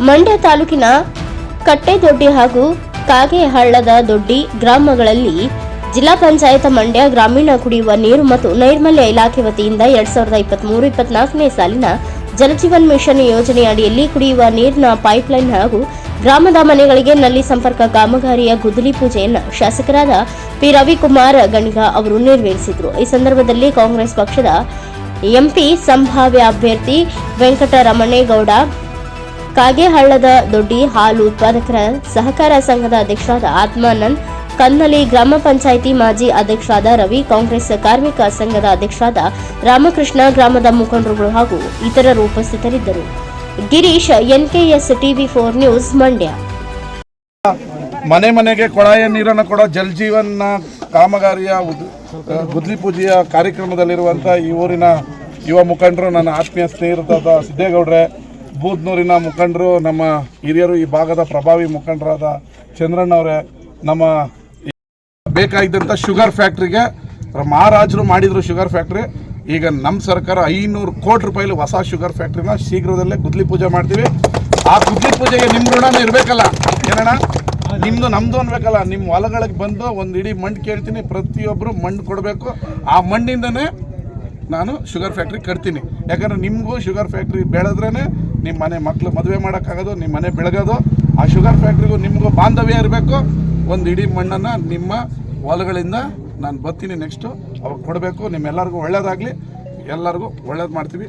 ಮಂಡ್ಯ ತಾಲೂಕಿನ ಕಟ್ಟೆದೊಡ್ಡಿ ಹಾಗೂ ಕಾಗೆಹಳ್ಳದ ದೊಡ್ಡಿ ಗ್ರಾಮಗಳಲ್ಲಿ ಜಿಲ್ಲಾ ಪಂಚಾಯತ್ ಮಂಡ್ಯ ಗ್ರಾಮೀಣ ಕುಡಿಯುವ ನೀರು ಮತ್ತು ನೈರ್ಮಲ್ಯ ಇಲಾಖೆ ವತಿಯಿಂದ 2023-24ನೇ ಸಾಲಿನ ಜಲಜೀವನ್ ಮಿಷನ್ ಯೋಜನೆ ಅಡಿಯಲ್ಲಿ ಕುಡಿಯುವ ನೀರಿನ ಪೈಪ್ಲೈನ್ ಹಾಗೂ ಗ್ರಾಮದ ಮನೆಗಳಿಗೆ ನಲ್ಲಿ ಸಂಪರ್ಕ ಕಾಮಗಾರಿಯ ಗುದ್ದಲಿ ಪೂಜೆಯನ್ನು ಶಾಸಕರಾದ ಪಿ ರವಿಕುಮಾರ್ ಗಣಿಗ ಅವರು ನೆರವೇರಿಸಿದರು. ಈ ಸಂದರ್ಭದಲ್ಲಿ ಕಾಂಗ್ರೆಸ್ ಪಕ್ಷದ ಎಂಪಿ ಸಂಭಾವ್ಯ ಅಭ್ಯರ್ಥಿ ವೆಂಕಟರಮಣೇಗೌಡ, ಕಾಗೆಹಳ್ಳದ ದೊಡ್ಡಿ ಹಾಲು ಉತ್ಪಾದಕರ ಸಹಕಾರ ಸಂಘದ ಅಧ್ಯಕ್ಷರಾದ ಆತ್ಮಾನಂದ್ ಕನ್ನಲಿ, ಗ್ರಾಮ ಪಂಚಾಯಿತಿ ಮಾಜಿ ಅಧ್ಯಕ್ಷರಾದ ರವಿ, ಕಾಂಗ್ರೆಸ್ ಕಾರ್ಮಿಕ ಸಂಘದ ಅಧ್ಯಕ್ಷರಾದ ರಾಮಕೃಷ್ಣ, ಗ್ರಾಮದ ಮುಖಂಡರುಗಳು ಹಾಗೂ ಇತರರು ಉಪಸ್ಥಿತರಿದ್ದರು. Girish, NKS TV4 news, Mandya. ಮನೆ ಮನೆಗೆ ಕೊಳಾಯ ನೀರನ್ನು ಕೊಡೋ ಜಲಜೀವನ್ ಕಾಮಗಾರಿಯ ಗುದ್ದಲಿ ಪೂಜೆಯ ಕಾರ್ಯಕ್ರಮದಲ್ಲಿರುವಂಥ ಈ ಊರಿನ ಯುವ ಮುಖಂಡರು, ನನ್ನ ಆತ್ಮೀಯ ಸ್ನೇಹಿತರಾದ ಸಿದ್ದೇಗೌಡ್ರೆ, ಬೂದ್ನೂರಿನ ಮುಖಂಡರು, ನಮ್ಮ ಹಿರಿಯರು, ಈ ಭಾಗದ ಪ್ರಭಾವಿ ಮುಖಂಡರಾದ ಚಂದ್ರಣ್ಣವರೇ, ನಮ್ಮ ಬೇಕಾಗಿದ್ದಂಥ ಶುಗರ್ ಫ್ಯಾಕ್ಟ್ರಿಗೆ ಮಹಾರಾಜರು ಮಾಡಿದರು. ಶುಗರ್ ಫ್ಯಾಕ್ಟ್ರಿ ಈಗ ನಮ್ಮ ಸರ್ಕಾರ 500 ಕೋಟಿ ರೂಪಾಯಿಲಿ ಹೊಸ ಶುಗರ್ ಫ್ಯಾಕ್ಟ್ರಿನ ಶೀಘ್ರದಲ್ಲೇ ಗುದ್ದಲಿ ಪೂಜೆ ಮಾಡ್ತೀವಿ. ಆ ಗುದ್ದಲಿ ಪೂಜೆಗೆ ನಿಮ್ಮ ಋಣನೂ ಇರಬೇಕಲ್ಲ, ಏನಣ್ಣ, ನಿಮ್ಮದು ನಮ್ಮದು ಅನ್ಬೇಕಲ್ಲ. ನಿಮ್ಮ ಹೊಲಗಳಿಗೆ ಬಂದು ಒಂದು ಇಡೀ ಮಣ್ಣು ಕೇಳ್ತೀನಿ, ಪ್ರತಿಯೊಬ್ಬರು ಮಣ್ಣು ಕೊಡಬೇಕು. ಆ ಮಣ್ಣಿಂದನೇ ನಾನು ಶುಗರ್ ಫ್ಯಾಕ್ಟ್ರಿ ಕಟ್ತೀನಿ. ಯಾಕಂದರೆ ನಿಮಗೂ ಶುಗರ್ ಫ್ಯಾಕ್ಟ್ರಿ ಬೆಳೆದ್ರೇ ನಿಮ್ಮ ಮನೆ ಮಕ್ಕಳು ಮದುವೆ ಮಾಡೋಕ್ಕಾಗೋದು, ನಿಮ್ಮ ಮನೆ ಬೆಳಗೋದು. ಆ ಶುಗರ್ ಫ್ಯಾಕ್ಟ್ರಿಗೂ ನಿಮಗೂ ಬಾಂಧವ್ಯ ಇರಬೇಕು. ಒಂದು ಇಡೀ ಮಣ್ಣನ್ನು ನಿಮ್ಮ ಹೊಲಗಳಿಂದ ನಾನು ಬರ್ತೀನಿ, ನೆಕ್ಸ್ಟು ಅವಾಗ ಕೊಡಬೇಕು. ನಿಮ್ಮೆಲ್ಲರಿಗೂ ಒಳ್ಳೇದಾಗಲಿ, ಎಲ್ಲರಿಗೂ ಒಳ್ಳೇದು ಮಾಡ್ತೀವಿ.